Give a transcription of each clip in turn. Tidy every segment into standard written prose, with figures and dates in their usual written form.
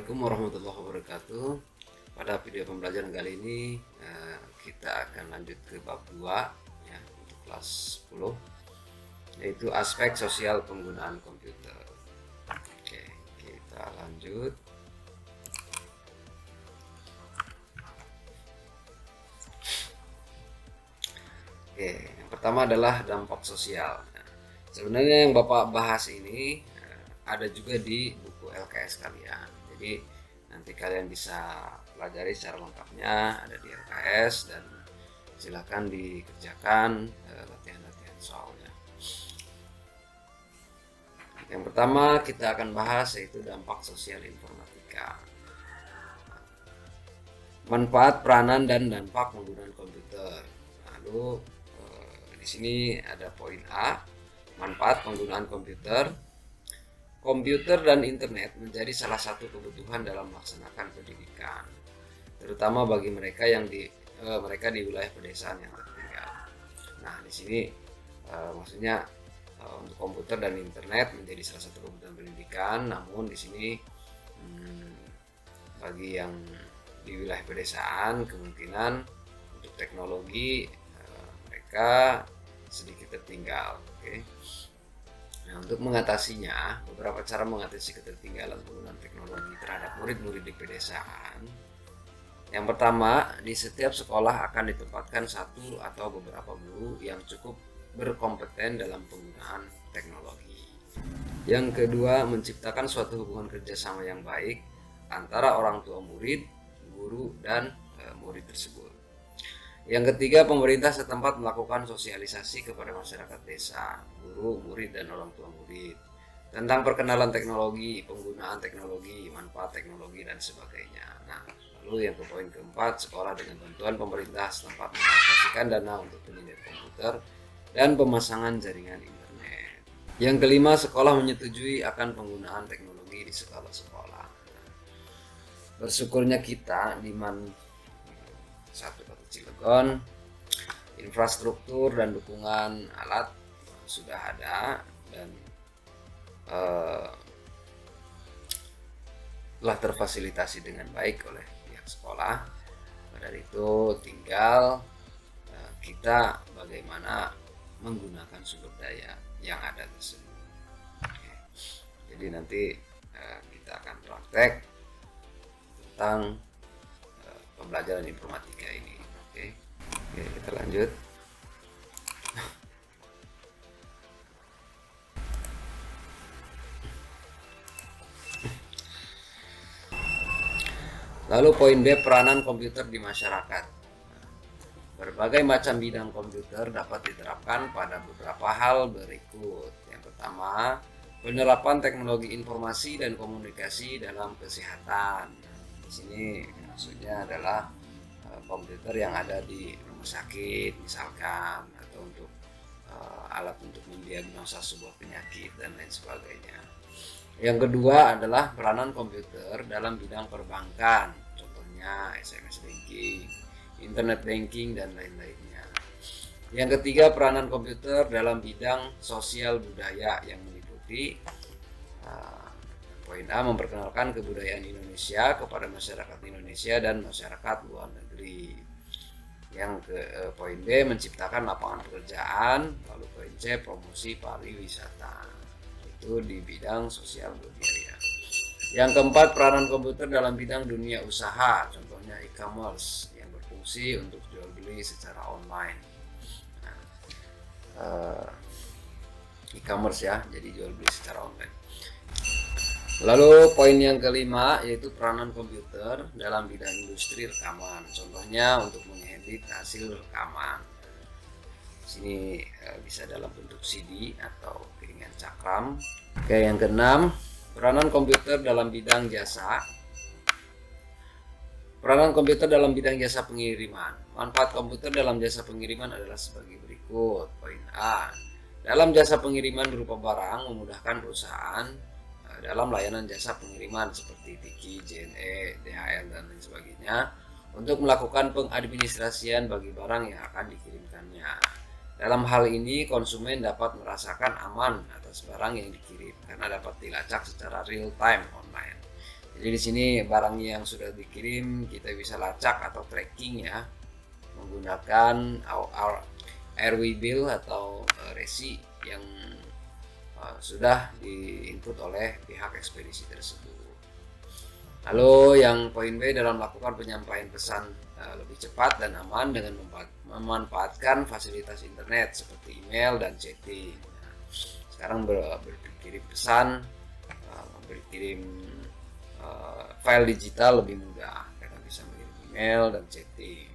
Assalamualaikum warahmatullahi wabarakatuh. Pada video pembelajaran kali ini kita akan lanjut ke bab 2 ya, untuk kelas 10, yaitu aspek sosial penggunaan komputer. Oke, kita lanjut. Oke, yang pertama adalah dampak sosial. Sebenarnya yang Bapak bahas ini ada juga di buku LKS kalian. Jadi nanti kalian bisa pelajari secara lengkapnya, ada di LKS, dan silakan dikerjakan latihan-latihan soalnya. Yang pertama kita akan bahas yaitu dampak sosial informatika. Manfaat, peranan, dan dampak penggunaan komputer. Lalu di sini ada poin A, manfaat penggunaan komputer. Komputer dan internet menjadi salah satu kebutuhan dalam melaksanakan pendidikan, terutama bagi mereka yang di wilayah pedesaan yang tertinggal. Nah, di sini maksudnya untuk komputer dan internet menjadi salah satu kebutuhan pendidikan, namun di sini bagi yang di wilayah pedesaan kemungkinan untuk teknologi mereka sedikit tertinggal. Oke. Nah, untuk mengatasinya, beberapa cara mengatasi ketertinggalan penggunaan teknologi terhadap murid-murid di pedesaan. Yang pertama, di setiap sekolah akan ditempatkan satu atau beberapa guru yang cukup berkompeten dalam penggunaan teknologi. Yang kedua, menciptakan suatu hubungan kerjasama yang baik antara orang tua murid, guru, dan murid tersebut. Yang ketiga, pemerintah setempat melakukan sosialisasi kepada masyarakat desa, guru, murid, dan orang tua murid tentang perkenalan teknologi, penggunaan teknologi, manfaat teknologi, dan sebagainya. Nah, lalu yang ke poin keempat, sekolah dengan bantuan pemerintah setempat mengalokasikan dana untuk penyediaan komputer dan pemasangan jaringan internet. Yang kelima, sekolah menyetujui akan penggunaan teknologi di sekolah-sekolah. Bersyukurnya kita di satu Cilegon, infrastruktur dan dukungan alat sudah ada dan telah terfasilitasi dengan baik oleh pihak sekolah. Dari itu tinggal kita bagaimana menggunakan sumber daya yang ada tersebut. Oke. Jadi nanti kita akan praktek tentang pembelajaran informatika ini. Oke, kita lanjut. Lalu poin B, peranan komputer di masyarakat. Berbagai macam bidang komputer dapat diterapkan pada beberapa hal berikut. Yang pertama, penerapan teknologi informasi dan komunikasi dalam kesehatan. Di sini maksudnya adalah komputer yang ada di rumah sakit misalkan, atau untuk alat untuk mendiagnosa sebuah penyakit dan lain sebagainya. Yang kedua adalah peranan komputer dalam bidang perbankan, contohnya SMS banking, internet banking, dan lain-lainnya. Yang ketiga, peranan komputer dalam bidang sosial budaya yang meliputi poin A, memperkenalkan kebudayaan Indonesia kepada masyarakat Indonesia dan masyarakat luar negeri. Yang ke poin B, menciptakan lapangan pekerjaan. Lalu poin C, promosi pariwisata. Itu di bidang sosial budaya. Yang keempat, peranan komputer dalam bidang dunia usaha, contohnya e-commerce yang berfungsi untuk jual beli secara online. Nah, e-commerce ya, jadi jual beli secara online. Lalu poin yang kelima yaitu peranan komputer dalam bidang industri rekaman, contohnya untuk mengedit hasil rekaman. Sini bisa dalam bentuk CD atau piringan cakram. Oke, yang keenam, peranan komputer dalam bidang jasa. Peranan komputer dalam bidang jasa pengiriman. Manfaat komputer dalam jasa pengiriman adalah sebagai berikut. Poin A, dalam jasa pengiriman berupa barang memudahkan perusahaan dalam layanan jasa pengiriman seperti Tiki, JNE, DHL, dan lain sebagainya untuk melakukan pengadministrasian bagi barang yang akan dikirimkannya. Dalam hal ini konsumen dapat merasakan aman atas barang yang dikirim karena dapat dilacak secara real time online. Jadi di sini barangnya yang sudah dikirim kita bisa lacak atau tracking ya menggunakan airway bill atau resi yang sudah diinput oleh pihak ekspedisi tersebut. Lalu yang poin B dalam melakukan penyampaian pesan lebih cepat dan aman dengan memanfaatkan fasilitas internet seperti email dan chatting. Nah, sekarang berkirim pesan, berkirim file digital lebih mudah karena bisa mengirim email dan chatting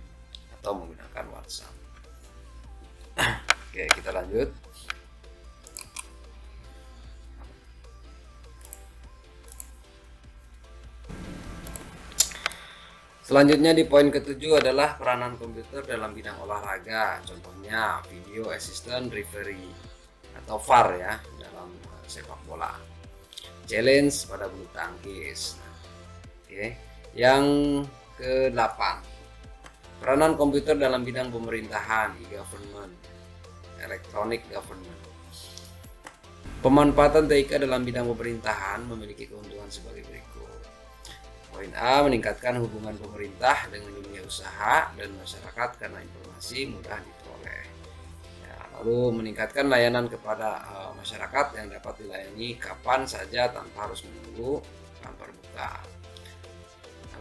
atau menggunakan WhatsApp. Oke, kita lanjut. Selanjutnya di poin ketujuh adalah peranan komputer dalam bidang olahraga. Contohnya video assistant referee atau VAR ya dalam sepak bola. Challenge pada bulu tangkis. Oke. Yang ke-8. Peranan komputer dalam bidang pemerintahan, e-government, electronic government. Pemanfaatan TIK dalam bidang pemerintahan memiliki keuntungan sebagai berikut. Poin A, meningkatkan hubungan pemerintah dengan dunia usaha dan masyarakat karena informasi mudah diperoleh. Ya, lalu meningkatkan layanan kepada masyarakat yang dapat dilayani kapan saja tanpa harus menunggu kantor buka.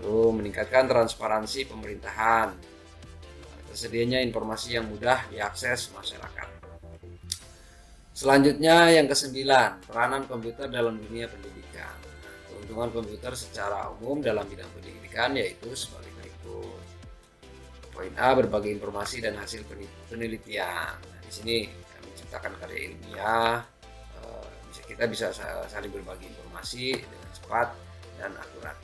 Lalu meningkatkan transparansi pemerintahan, tersedianya informasi yang mudah diakses masyarakat. Selanjutnya yang ke-9, peranan komputer dalam dunia pendidikan. Keuntungan komputer secara umum dalam bidang pendidikan yaitu sebagai berikut. Poin A, berbagi informasi dan hasil penelitian. Nah, di sini menciptakan karya ilmiah, kita bisa saling berbagi informasi dengan cepat dan akurat.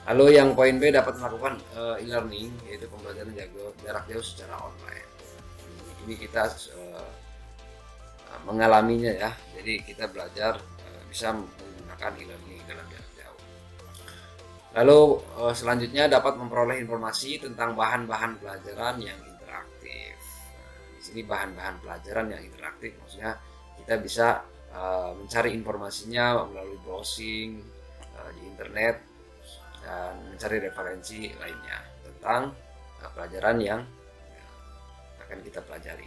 Lalu yang poin B, dapat melakukan e-learning yaitu pembelajaran jarak jauh secara online. Ini kita mengalaminya ya, jadi kita belajar bisa menggunakan e-learning dalam jarak jauh. Lalu selanjutnya dapat memperoleh informasi tentang bahan-bahan pelajaran yang interaktif. Di sini bahan-bahan pelajaran yang interaktif maksudnya kita bisa mencari informasinya melalui browsing di internet dan mencari referensi lainnya tentang pelajaran yang akan kita pelajari.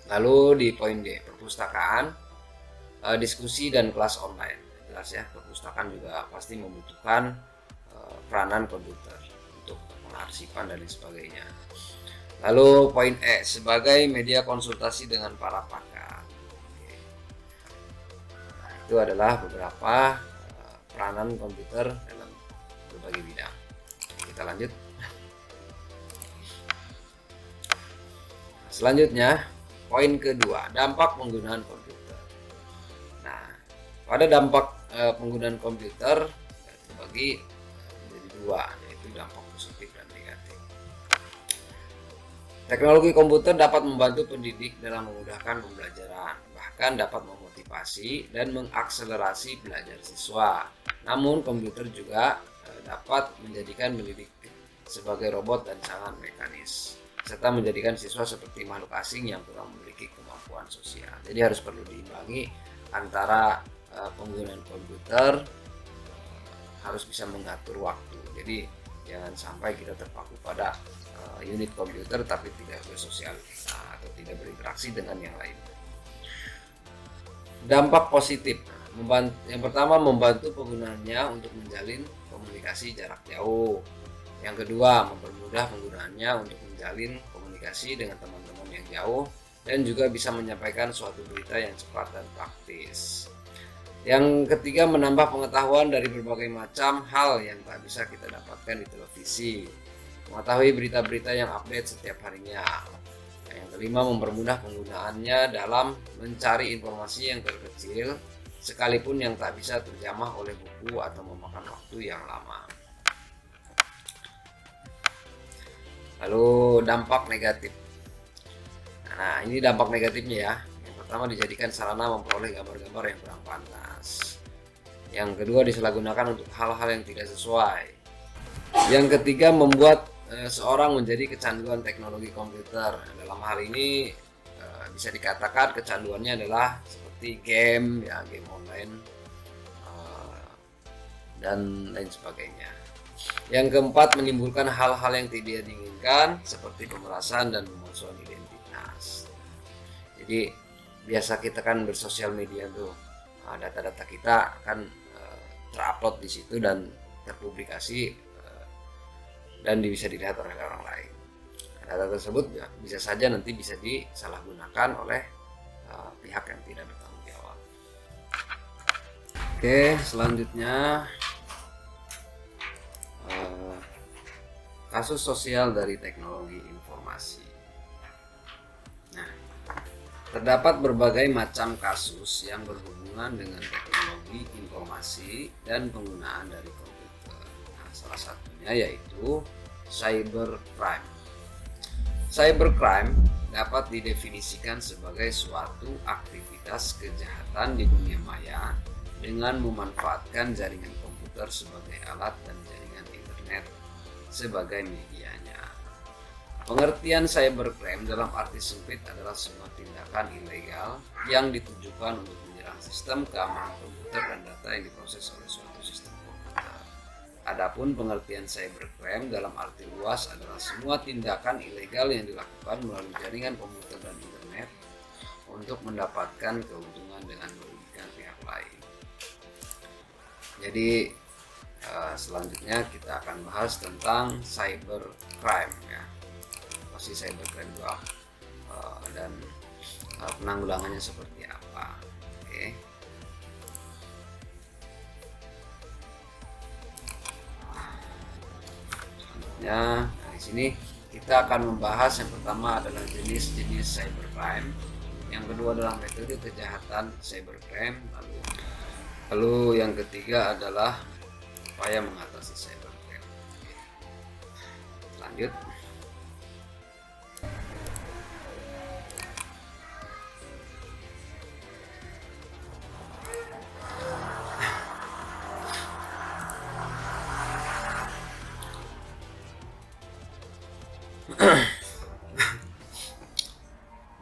Lalu di poin D, perpustakaan, diskusi dan kelas online. Jelas ya, perpustakaan juga pasti membutuhkan peranan komputer untuk pengarsipan dan lain sebagainya. Lalu poin E, sebagai media konsultasi dengan para pakar. Oke. Nah, itu adalah beberapa peranan komputer dalam berbagai bidang. Kita lanjut. Selanjutnya, poin kedua, dampak penggunaan komputer. Nah, pada dampak penggunaan komputer terbagi menjadi dua, yaitu dampak positif dan negatif. Teknologi komputer dapat membantu pendidik dalam memudahkan pembelajaran, bahkan dapat memotivasi dan mengakselerasi belajar siswa. Namun, komputer juga dapat menjadikan pendidik sebagai robot dan sangat mekanis, serta menjadikan siswa seperti makhluk asing yang kurang memiliki kemampuan sosial. Jadi harus perlu diimbangi antara penggunaan komputer harus bisa mengatur waktu. Jadi jangan sampai kita terpaku pada unit komputer tapi tidak bersosial atau tidak berinteraksi dengan yang lain. Dampak positif. Yang pertama, membantu penggunaannya untuk menjalin komunikasi jarak jauh. Yang kedua, mempermudah penggunaannya untuk menjalin komunikasi dengan teman-teman yang jauh dan juga bisa menyampaikan suatu berita yang cepat dan praktis. Yang ketiga, menambah pengetahuan dari berbagai macam hal yang tak bisa kita dapatkan di televisi. Mengetahui berita-berita yang update setiap harinya. Yang kelima, mempermudah penggunaannya dalam mencari informasi yang terkecil sekalipun yang tak bisa terjamah oleh buku atau memakan waktu yang lama. Lalu dampak negatif. Nah, ini dampak negatifnya ya. Yang pertama, dijadikan sarana memperoleh gambar-gambar yang kurang pantas. Yang kedua, disalahgunakan untuk hal-hal yang tidak sesuai. Yang ketiga, membuat seorang menjadi kecanduan teknologi komputer. Dalam hal ini bisa dikatakan kecanduannya adalah seperti game ya, game online, dan lain sebagainya. Yang keempat, menimbulkan hal-hal yang tidak diinginkan seperti pemerasan dan pemalsuan identitas. Jadi biasa kita kan bersosial media tuh, data-data kita akan terupload di situ dan terpublikasi dan bisa dilihat oleh orang lain. Data tersebut bisa saja nanti bisa disalahgunakan oleh pihak yang tidak bertanggung jawab. Oke, selanjutnya kasus sosial dari teknologi informasi. Nah, terdapat berbagai macam kasus yang berhubungan dengan teknologi informasi dan penggunaan dari komputer. Nah, salah satunya yaitu cybercrime. Cybercrime dapat didefinisikan sebagai suatu aktivitas kejahatan di dunia maya dengan memanfaatkan jaringan komputer sebagai alat dan jaringan internet sebagai medianya. Pengertian cybercrime dalam arti sempit adalah sebuah tindakan ilegal yang ditujukan untuk menyerang sistem keamanan komputer dan data yang diproses oleh suatu sistem komputer. Adapun pengertian cybercrime dalam arti luas adalah semua tindakan ilegal yang dilakukan melalui jaringan komputer dan internet untuk mendapatkan keuntungan dengan merugikan pihak lain. Jadi selanjutnya kita akan bahas tentang cybercrime ya. Pasti cybercrime itu dan penanggulangannya seperti apa. Oke. Selanjutnya di sini kita akan membahas yang pertama adalah jenis-jenis cybercrime. Yang kedua adalah metode kejahatan cybercrime. Lalu yang ketiga adalah upaya mengatasi cybercrime. Lanjut.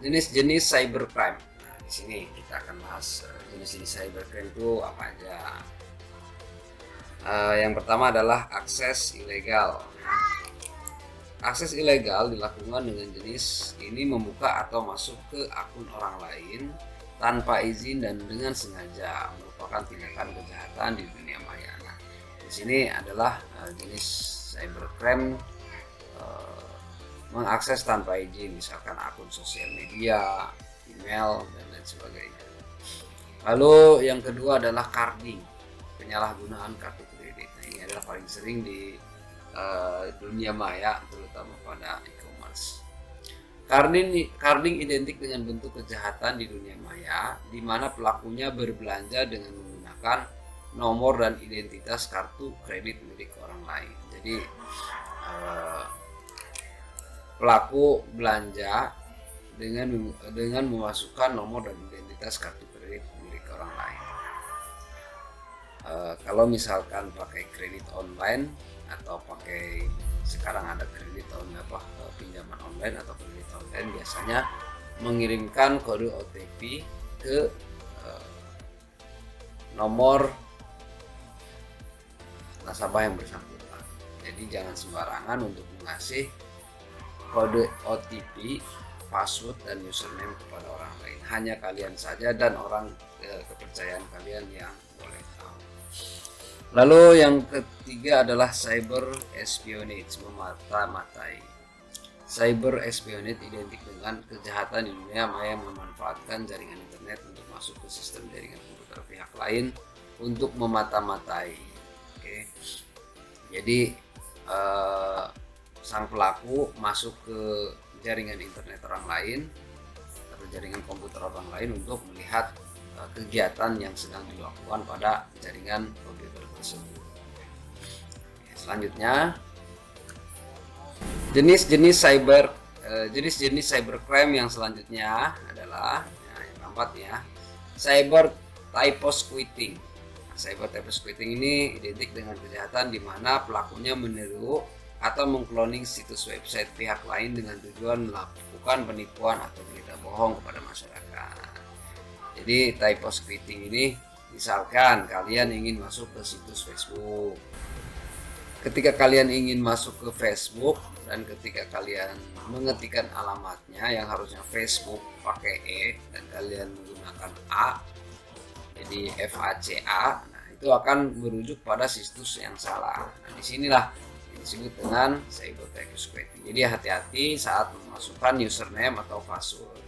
Jenis-jenis cybercrime. Nah, di sini kita akan bahas jenis-jenis cybercrime itu apa aja. Yang pertama adalah akses ilegal. Akses ilegal dilakukan dengan jenis ini membuka atau masuk ke akun orang lain tanpa izin dan dengan sengaja, merupakan tindakan kejahatan di dunia maya. Nah, di sini adalah jenis cybercrime mengakses tanpa izin, misalkan akun sosial media, email, dan lain sebagainya. Lalu yang kedua adalah carding, penyalahgunaan kartu kredit. Nah, ini adalah paling sering di dunia maya, terutama pada e-commerce. Carding identik dengan bentuk kejahatan di dunia maya, di mana pelakunya berbelanja dengan menggunakan nomor dan identitas kartu kredit milik orang lain. Jadi pelaku belanja dengan memasukkan nomor dan identitas kartu kredit milik orang lain. Kalau misalkan pakai kredit online atau pakai sekarang ada kredit online pinjaman online atau kredit online, biasanya mengirimkan kode OTP ke nomor nasabah yang bersangkutan. Jadi jangan sembarangan untuk mengasih kode OTP, password, dan username kepada orang lain. Hanya kalian saja dan orang kepercayaan kalian yang boleh tahu. Lalu yang ketiga adalah cyber espionage, memata-matai. Cyber espionage identik dengan kejahatan di dunia maya memanfaatkan jaringan internet untuk masuk ke sistem jaringan komputer pihak lain untuk memata-matai. Oke. Jadi sang pelaku masuk ke jaringan internet orang lain atau jaringan komputer orang lain untuk melihat kegiatan yang sedang dilakukan pada jaringan komputer tersebut. Selanjutnya, jenis-jenis cybercrime yang selanjutnya adalah yang keempat ya, cyber typosquitting. Cyber typosquitting ini identik dengan kejahatan di mana pelakunya meniru atau mengkloning situs website pihak lain dengan tujuan melakukan penipuan atau berita bohong kepada masyarakat. Jadi typosquitting ini Misalkan kalian ingin masuk ke situs Facebook. Ketika kalian ingin masuk ke Facebook dan ketika kalian mengetikkan alamatnya yang harusnya Facebook pakai E dan kalian menggunakan A, jadi FACA, nah itu akan merujuk pada situs yang salah. Nah, disinilah yang disebut dengan cyber security. Jadi hati-hati saat memasukkan username atau password.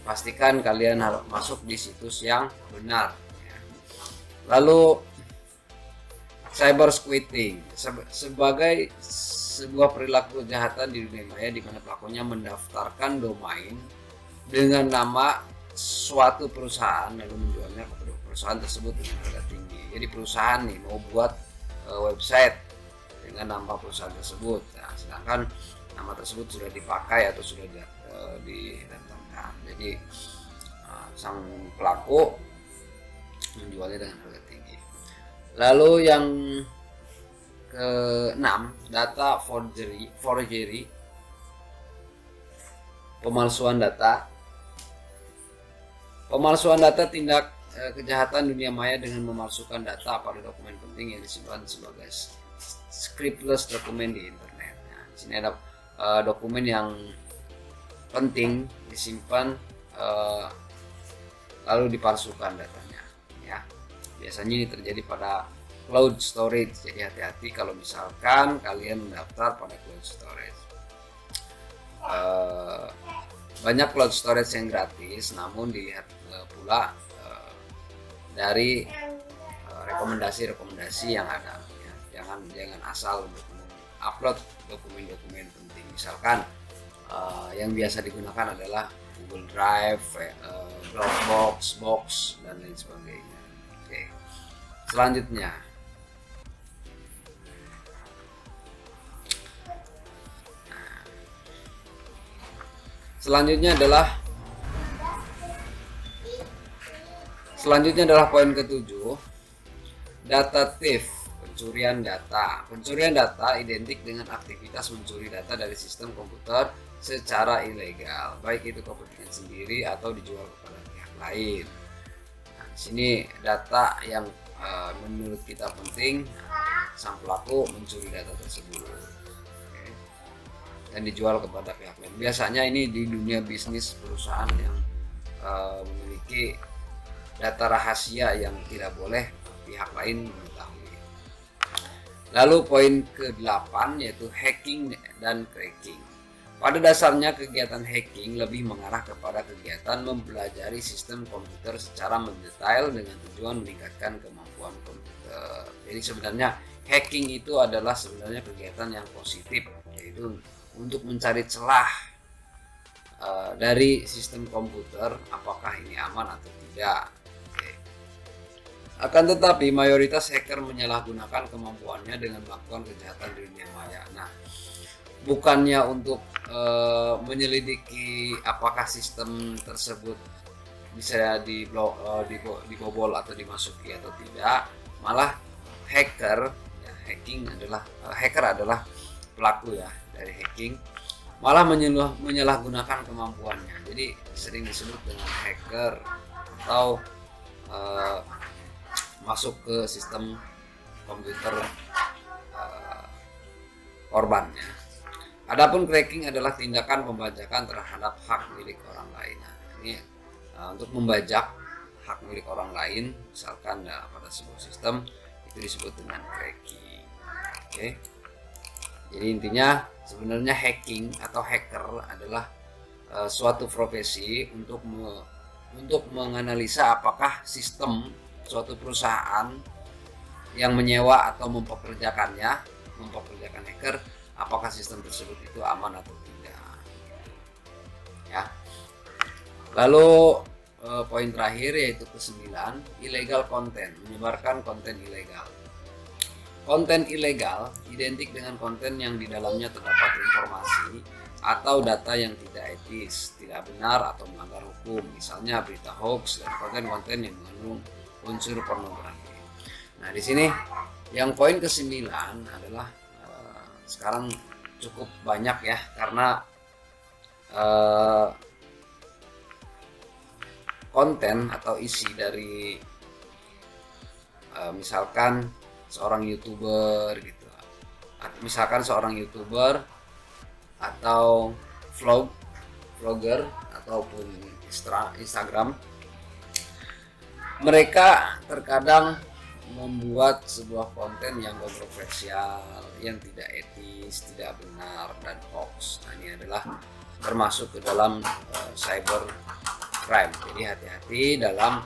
Pastikan kalian harus masuk di situs yang benar. Lalu cyber squatting sebagai sebuah perilaku kejahatan di dunia maya di mana pelakunya mendaftarkan domain dengan nama suatu perusahaan lalu menjualnya kepada perusahaan tersebut dengan harga tinggi. Jadi perusahaan nih mau buat website dengan nama perusahaan tersebut, nah, sedangkan nama tersebut sudah dipakai atau sudah didatangkan. Jadi sang pelaku menjualnya dengan harga tinggi. Lalu yang ke-6, data forgery, pemalsuan data. Pemalsuan data tindak kejahatan dunia maya dengan memalsukan data pada dokumen penting yang disimpan sebagai scriptless dokumen di internet. Nah, di sini ada dokumen yang penting disimpan lalu dipalsukan datanya. Ya, biasanya ini terjadi pada cloud storage. Jadi hati-hati kalau misalkan kalian mendaftar pada cloud storage. Banyak cloud storage yang gratis, namun dilihat pula dari rekomendasi yang ada. Ya. Jangan asal untuk upload dokumen-dokumen penting. Misalkan yang biasa digunakan adalah Google Drive, Dropbox, Box, dan lain sebagainya. Oke. Selanjutnya, Selanjutnya adalah poin ke-7, data thief, pencurian data. Pencurian data identik dengan aktivitas mencuri data dari sistem komputer secara ilegal, baik itu kepentingan sendiri atau dijual kepada pihak lain. Nah, di sini data yang menurut kita penting, sang pelaku mencuri data tersebut dan dijual kepada pihak lain. Biasanya ini di dunia bisnis perusahaan yang memiliki data rahasia yang tidak boleh pihak lain mengetahui. Lalu poin ke-8 yaitu hacking dan cracking. Pada dasarnya kegiatan hacking lebih mengarah kepada kegiatan mempelajari sistem komputer secara mendetail dengan tujuan meningkatkan kemampuan komputer. Jadi sebenarnya hacking itu adalah sebenarnya kegiatan yang positif, yaitu untuk mencari celah dari sistem komputer apakah ini aman atau tidak. Akan tetapi mayoritas hacker menyalahgunakan kemampuannya dengan melakukan kejahatan di dunia maya. Nah, bukannya untuk menyelidiki apakah sistem tersebut bisa dibobol atau dimasuki atau tidak, malah hacker adalah pelaku ya dari hacking, malah menyalahgunakan kemampuannya. Jadi sering disebut dengan hacker atau masuk ke sistem komputer korbannya. Adapun cracking adalah tindakan pembajakan terhadap hak milik orang lain. Nah, ini untuk membajak hak milik orang lain, misalkan pada sebuah sistem, itu disebut dengan cracking. Oke. Jadi intinya sebenarnya hacking atau hacker adalah suatu profesi untuk menganalisa apakah sistem suatu perusahaan yang menyewa atau mempekerjakan hacker, apakah sistem tersebut itu aman atau tidak. Ya. Lalu poin terakhir yaitu ke-9, illegal content, menyebarkan konten ilegal. Konten ilegal identik dengan konten yang di dalamnya terdapat informasi atau data yang tidak etis, tidak benar atau melanggar hukum, misalnya berita hoax dan konten-konten yang mengandung unsur pornografi. Nah, di sini yang poin ke-9 adalah sekarang cukup banyak ya, karena konten atau isi dari misalkan seorang YouTuber gitu, misalkan seorang YouTuber atau vlogger ataupun Instagram, mereka terkadang membuat sebuah konten yang kontroversial, yang tidak etis, tidak benar, dan hoax. Nah, ini adalah termasuk ke dalam cyber crime. Jadi hati-hati dalam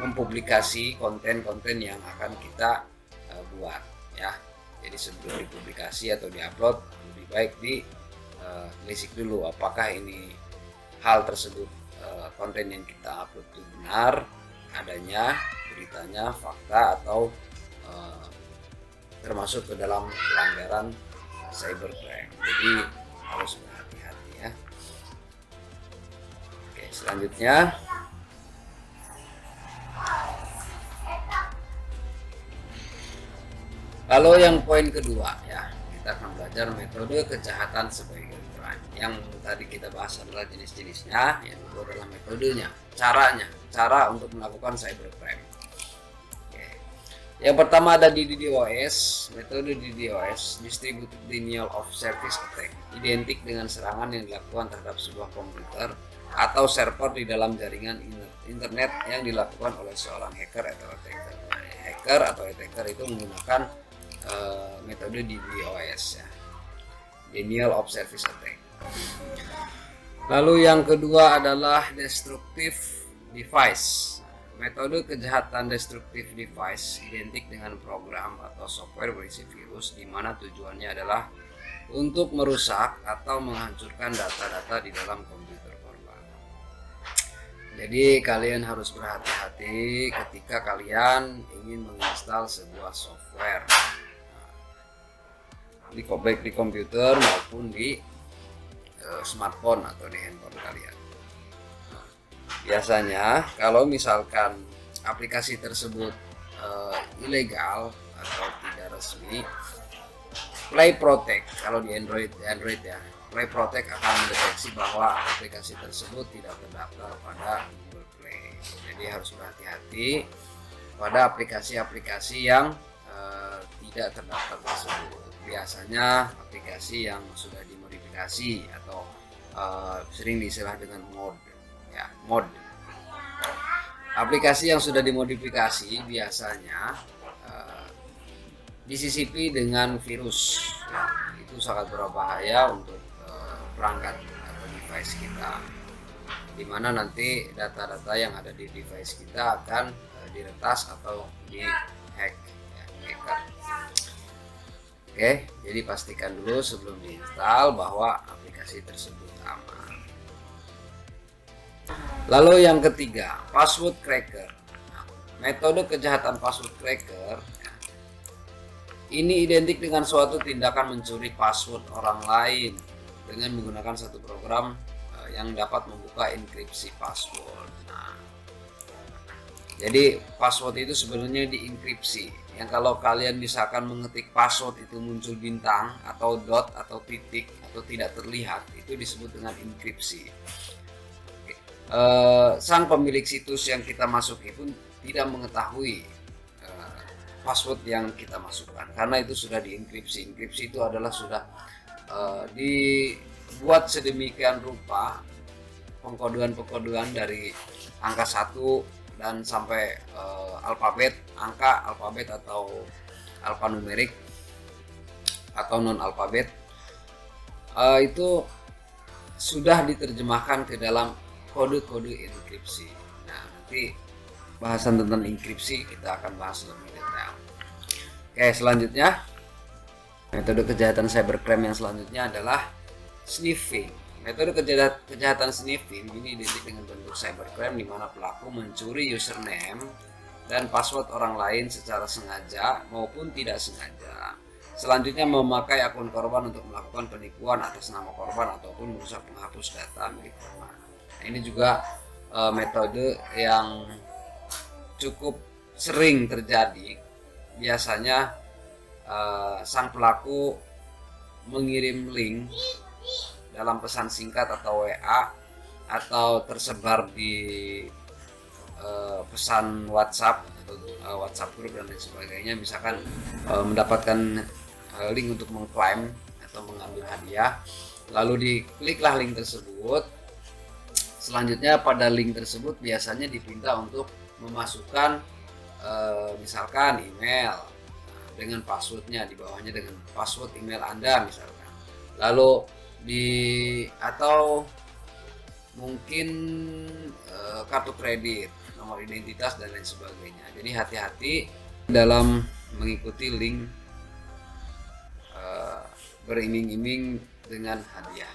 mempublikasi konten-konten yang akan kita buat ya. Jadi sebelum dipublikasi atau diupload, lebih baik telisik dulu apakah ini hal tersebut, konten yang kita upload itu benar adanya, beritanya, fakta, atau termasuk ke dalam pelanggaran cybercrime. Jadi harus berhati-hati ya. Oke, selanjutnya lalu yang poin kedua ya, kita akan belajar metode kejahatan sebagai crime. Yang tadi kita bahas adalah jenis-jenisnya, yang kedua adalah metodenya, cara untuk melakukan cybercrime. Oke. Yang pertama ada di DDoS. Metode DDoS, Distributed Denial of Service Attack, identik dengan serangan yang dilakukan terhadap sebuah komputer atau server di dalam jaringan internet yang dilakukan oleh seorang hacker atau attacker. Nah, hacker atau attacker itu menggunakan metode DDoS ya, Denial of Service Attack. Lalu yang kedua adalah Destructive Device. Metode kejahatan Destructive Device identik dengan program atau software berisi virus, di mana tujuannya adalah untuk merusak atau menghancurkan data-data di dalam komputer korban. Jadi kalian harus berhati-hati ketika kalian ingin menginstal sebuah software, baik di komputer maupun di smartphone atau di handphone kalian. Biasanya kalau misalkan aplikasi tersebut ilegal atau tidak resmi, Play Protect, kalau di Android ya, Play Protect akan mendeteksi bahwa aplikasi tersebut tidak terdaftar pada Google Play. Jadi harus berhati-hati pada aplikasi-aplikasi yang tidak terdaftar tersebut. Biasanya aplikasi yang sudah dimodifikasi atau sering diistilah dengan mod. Aplikasi yang sudah dimodifikasi biasanya disisipi dengan virus ya. Itu sangat berbahaya untuk perangkat atau device kita, dimana nanti data-data yang ada di device kita akan diretas atau dihack ya, hacker. Oke, jadi pastikan dulu sebelum diinstal bahwa aplikasi tersebut aman. Lalu yang ketiga, password cracker. Nah, metode kejahatan password cracker ini identik dengan suatu tindakan mencuri password orang lain dengan menggunakan satu program yang dapat membuka enkripsi password. Nah, jadi password itu sebenarnya dienkripsi. Yang kalau kalian misalkan mengetik password itu muncul bintang atau dot atau titik atau tidak terlihat, itu disebut dengan enkripsi. Sang pemilik situs yang kita masuki pun tidak mengetahui password yang kita masukkan karena itu sudah dienkripsi. Enkripsi itu adalah sudah dibuat sedemikian rupa pengkodean dari angka 1 dan sampai angka alfabet atau alfanumerik atau non alfabet, itu sudah diterjemahkan ke dalam kode-kode enkripsi. Nah, nanti bahasan tentang enkripsi kita akan bahas lebih detail. Oke, selanjutnya metode kejahatan cybercrime yang selanjutnya adalah sniffing. Metode kejahatan sniffing ini identik dengan bentuk cybercrime di mana pelaku mencuri username dan password orang lain secara sengaja maupun tidak sengaja. Selanjutnya memakai akun korban untuk melakukan penipuan atas nama korban ataupun merusak menghapus data milik korban. Nah, ini juga metode yang cukup sering terjadi. Biasanya sang pelaku mengirim link dalam pesan singkat atau WA atau tersebar di pesan WhatsApp atau atau WhatsApp grup dan lain sebagainya, misalkan mendapatkan link untuk mengklaim atau mengambil hadiah, lalu dikliklah link tersebut. Selanjutnya pada link tersebut biasanya dipinta untuk memasukkan misalkan email dengan passwordnya, di bawahnya dengan password email Anda misalkan, lalu atau mungkin kartu kredit, nomor identitas dan lain sebagainya. Jadi hati-hati dalam mengikuti link beriming-iming dengan hadiah.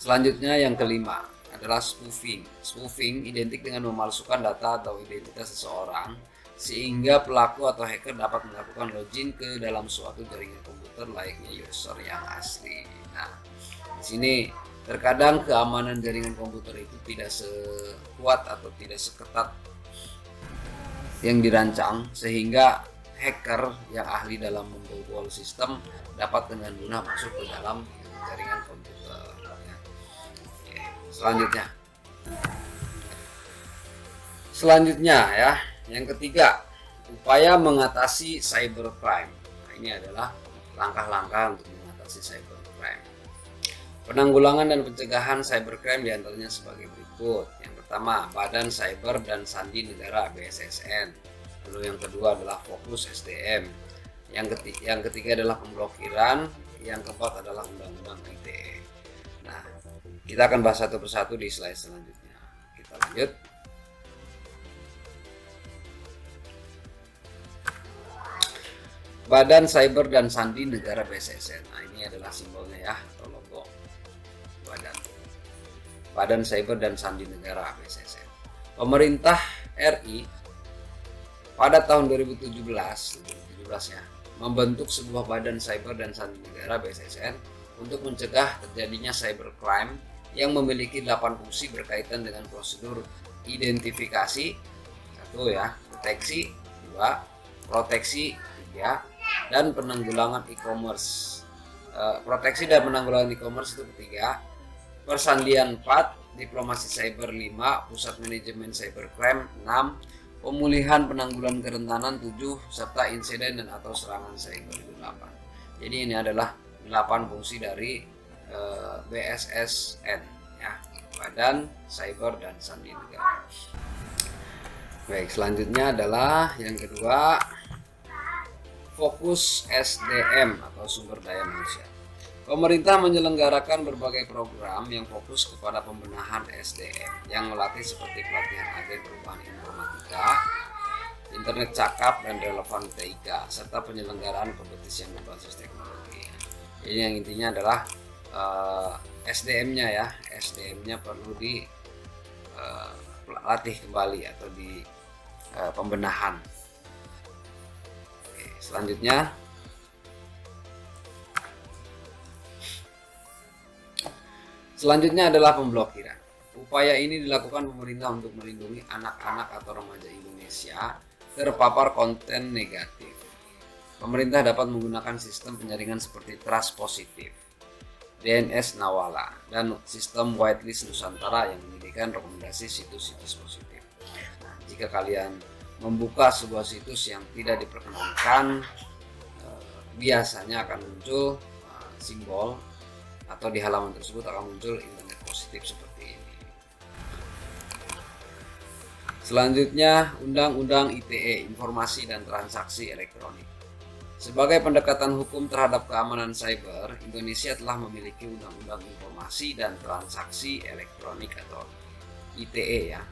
Selanjutnya yang kelima adalah spoofing. Spoofing identik dengan memalsukan data atau identitas seseorang sehingga pelaku atau hacker dapat melakukan login ke dalam suatu jaringan komputer layaknya user yang asli. Nah, di sini terkadang keamanan jaringan komputer itu tidak sekuat atau tidak seketat yang dirancang, sehingga hacker yang ahli dalam membobol sistem dapat dengan mudah masuk ke dalam jaringan komputer. Oke, selanjutnya ya, yang ketiga, upaya mengatasi cybercrime. Nah, ini adalah langkah-langkah untuk mengatasi cybercrime. Penanggulangan dan pencegahan cybercrime diantaranya sebagai berikut. Yang pertama, Badan Cyber dan Sandi Negara (BSSN). Lalu yang kedua adalah fokus SDM. Yang ketiga adalah pemblokiran. Yang keempat adalah undang-undang ITE. Nah, kita akan bahas satu persatu di slide selanjutnya. Kita lanjut. Badan Cyber dan Sandi Negara (BSSN). Nah, ini adalah simbolnya ya, atau logo Badan Cyber dan Sandi Negara (BSSN). Pemerintah RI pada tahun 2017 ya, membentuk sebuah Badan Cyber dan Sandi Negara (BSSN) untuk mencegah terjadinya cybercrime yang memiliki 8 fungsi berkaitan dengan prosedur identifikasi, 1 ya, deteksi, 2, proteksi, 3, dan penanggulangan e-commerce. Proteksi dan penanggulangan e-commerce itu ketiga. Persandian 4, diplomasi cyber 5, pusat manajemen cybercrime 6, pemulihan penanggulangan kerentanan 7, serta insiden dan atau serangan cyber 8. Jadi ini adalah 8 fungsi dari BSSN ya, Badan Cyber dan Sandi Negara. Baik, selanjutnya adalah yang kedua, fokus SDM atau sumber daya manusia. Pemerintah menyelenggarakan berbagai program yang fokus kepada pembenahan SDM yang melatih seperti pelatihan agen perubahan informatika, internet cakap dan relevan TIK, serta penyelenggaraan kompetisi yang berbasis teknologi. Jadi yang intinya adalah SDM-nya ya, SDM-nya perlu dilatih kembali atau di pembenahan. Oke, Selanjutnya adalah pemblokiran. Upaya ini dilakukan pemerintah untuk melindungi anak-anak atau remaja Indonesia terpapar konten negatif. Pemerintah dapat menggunakan sistem penyaringan seperti Trust Positif, DNS Nawala, dan sistem Whitelist Nusantara yang menyediakan rekomendasi situs-situs positif. Nah, jika kalian membuka sebuah situs yang tidak diperkenankan, biasanya akan muncul simbol atau di halaman tersebut akan muncul internet positif seperti ini. Selanjutnya, Undang-Undang ITE, Informasi dan Transaksi Elektronik. Sebagai pendekatan hukum terhadap keamanan cyber, Indonesia telah memiliki Undang-Undang Informasi dan Transaksi Elektronik atau ITE ya,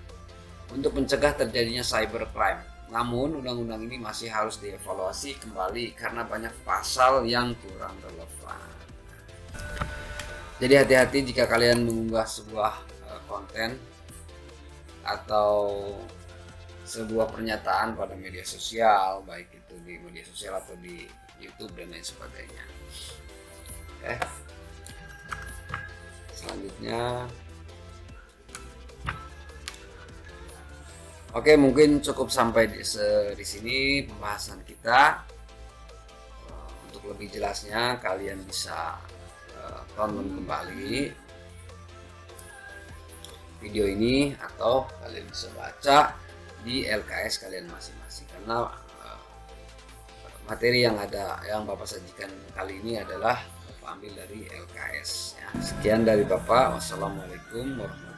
untuk mencegah terjadinya cybercrime. Namun, undang-undang ini masih harus dievaluasi kembali karena banyak pasal yang kurang relevan. Jadi hati-hati jika kalian mengunggah sebuah konten atau sebuah pernyataan pada media sosial, baik itu di media sosial atau di YouTube dan lain sebagainya. Oke. Selanjutnya, oke, mungkin cukup sampai di sini pembahasan kita. Untuk lebih jelasnya kalian bisa tonton kembali video ini atau kalian bisa baca di LKS kalian masing-masing, karena materi yang Bapak sajikan kali ini adalah Bapak ambil dari LKS ya. Sekian dari Bapak. Wassalamualaikum warahmatullahi wabarakatuh.